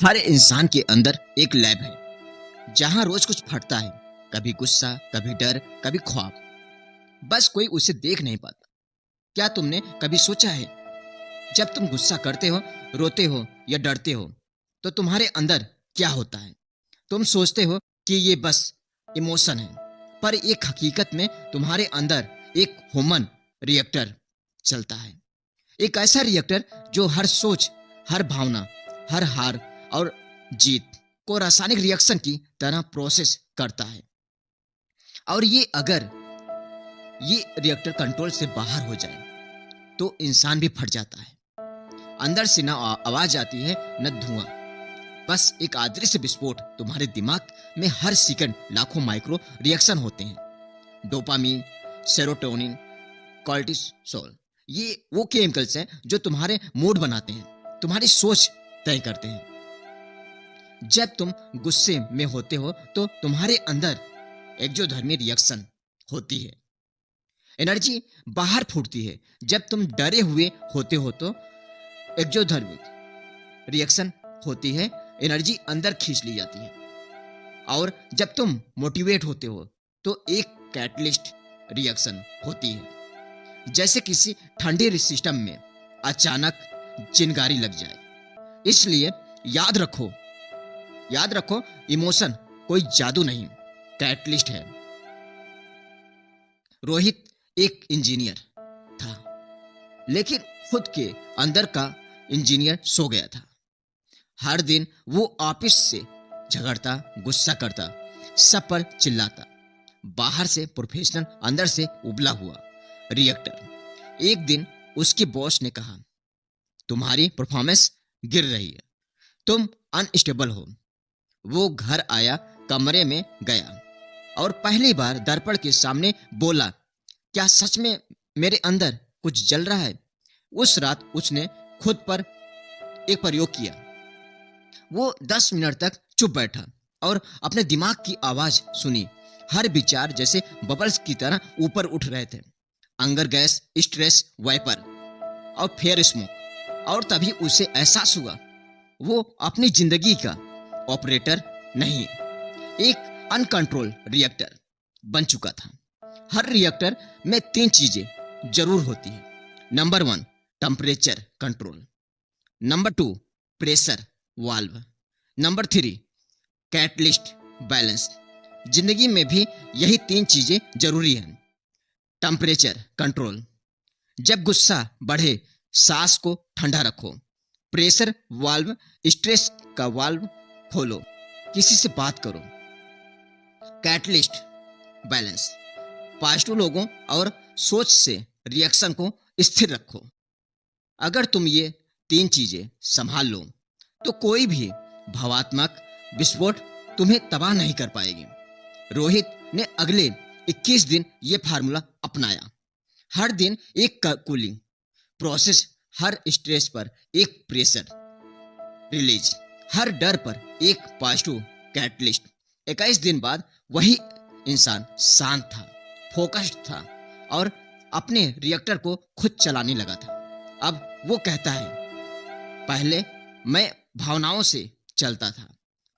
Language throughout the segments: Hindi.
हर इंसान के अंदर एक लैब है जहां रोज कुछ फटता है। कभी गुस्सा, कभी डर, कभी ख्वाब। बस कोई उसे देख नहीं पाता। क्या तुमने कभी सोचा है, जब तुम गुस्सा करते हो, रोते हो या डरते हो, तो तुम्हारे अंदर क्या होता है? तुम सोचते हो कि ये बस इमोशन है, पर एक हकीकत में तुम्हारे अंदर एक ह्यूमन रिएक्टर चलता है। एक ऐसा रिएक्टर जो हर सोच, हर भावना, हर हार और जीत को रासायनिक रिएक्शन की तरह प्रोसेस करता है। और ये अगर ये रिएक्टर कंट्रोल से बाहर हो जाए तो इंसान भी फट जाता है। अंदर से ना आवाज आती है, न धुआं, बस एक अदृश्य विस्फोट। तुम्हारे दिमाग में हर सेकंड लाखों माइक्रो रिएक्शन होते हैं। डोपामीन, सेरोटोनिन, कॉर्टिसोल, ये वो केमिकल्स हैं जो तुम्हारे मूड बनाते हैं, तुम्हारी सोच तय करते हैं। जब तुम गुस्से में होते हो तो तुम्हारे अंदर एक्सोथर्मिक रिएक्शन होती है, एनर्जी बाहर फूटती है। जब तुम डरे हुए होते हो तो एक्सोथर्मिक रिएक्शन होती है, एनर्जी अंदर खींच ली जाती है। और जब तुम मोटिवेट होते हो तो एक कैटलिस्ट रिएक्शन होती है, जैसे किसी ठंडे सिस्टम में अचानक चिंगारी लग जाए। इसलिए याद रखो, इमोशन कोई जादू नहीं, कैटलिस्ट है। रोहित एक इंजीनियर था, लेकिन खुद के अंदर का इंजीनियर सो गया था। हर दिन वो ऑफिस से झगड़ता, गुस्सा करता, सब पर चिल्लाता। बाहर से प्रोफेशनल, अंदर से उबला हुआ रिएक्टर। एक दिन उसके बॉस ने कहा, तुम्हारी परफॉर्मेंस गिर रही है, तुम अनस्टेबल हो। वो घर आया, कमरे में गया और पहली बार दर्पण के सामने बोला, क्या सच में मेरे अंदर कुछ जल रहा है? उस रात उसने खुद पर एक प्रयोग किया। वो 10 मिनट तक चुप बैठा और अपने दिमाग की आवाज सुनी। हर विचार जैसे बबल्स की तरह ऊपर उठ रहे थे। अंगर गैस, स्ट्रेस, वाइपर और फेयर स्मोक। और तभी उसे एहसास हुआ, वो अपनी जिंदगी का ऑपरेटर नहीं, एक अनकंट्रोल रिएक्टर बन चुका था। हर रिएक्टर में 3 चीजें जरूर होती है। Number 1, temperature control. Number 2, pressure valve. Number 3, catalyst balance. जिंदगी में भी यही 3 चीजें जरूरी हैं। टेम्परेचर कंट्रोल, जब गुस्सा बढ़े सांस को ठंडा रखो। प्रेशर वाल्व, स्ट्रेस का वाल्व खोलो, किसी से बात करो। कैटलिस्ट बैलेंस, पॉजिटिव लोगों और सोच से रिएक्शन को स्थिर रखो। अगर तुम ये 3 चीजें संभाल लो तो कोई भी भावात्मक विस्फोट तुम्हें तबाह नहीं कर पाएगी। रोहित ने अगले 21 दिन ये फार्मूला अपनाया। हर दिन एक कूलिंग प्रोसेस, हर स्ट्रेस पर एक प्रेशर रिलीज, हर डर पर एक पॉजिटिव कैटलिस्ट। 21 दिन बाद वही इंसान शांत था, फोकस्ड था और अपने रिएक्टर को खुद चलाने लगा था। अब वो कहता है, पहले मैं भावनाओं से चलता था,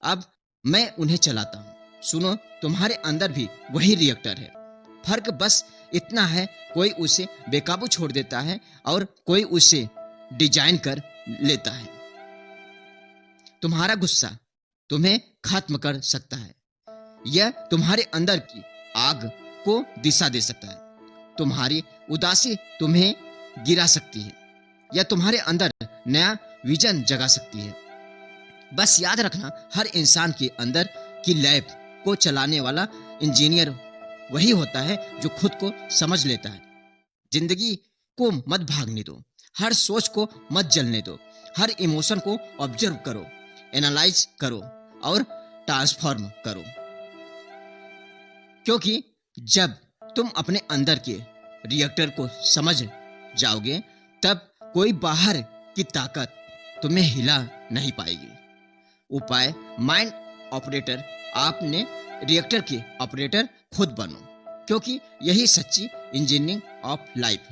अब मैं उन्हें चलाता हूँ। सुनो, तुम्हारे अंदर भी वही रिएक्टर है। फर्क बस इतना है, कोई उसे बेकाबू छोड़ देता है और कोई उसे डिजाइन कर लेता है। तुम्हारा गुस्सा तुम्हें खत्म कर सकता है, यह तुम्हारे अंदर की आग को दिशा दे सकता है। तुम्हारी उदासी तुम्हें गिरा सकती है या तुम्हारे अंदर नया विजन जगा सकती है। बस याद रखना, हर इंसान के अंदर की लैब को चलाने वाला इंजीनियर वही होता है जो खुद को समझ लेता है। जिंदगी को मत भागने दो, हर सोच को मत जलने दो। हर इमोशन को ऑब्जर्व करो, एनालाइज करो और ट्रांसफॉर्म करो। क्योंकि जब तुम अपने अंदर के रिएक्टर को समझ जाओगे, तब कोई बाहर की ताकत तुम्हें हिला नहीं पाएगी। उपाय, माइंड ऑपरेटर, आपने रिएक्टर के ऑपरेटर खुद बनो, क्योंकि यही सच्ची इंजीनियरिंग ऑफ लाइफ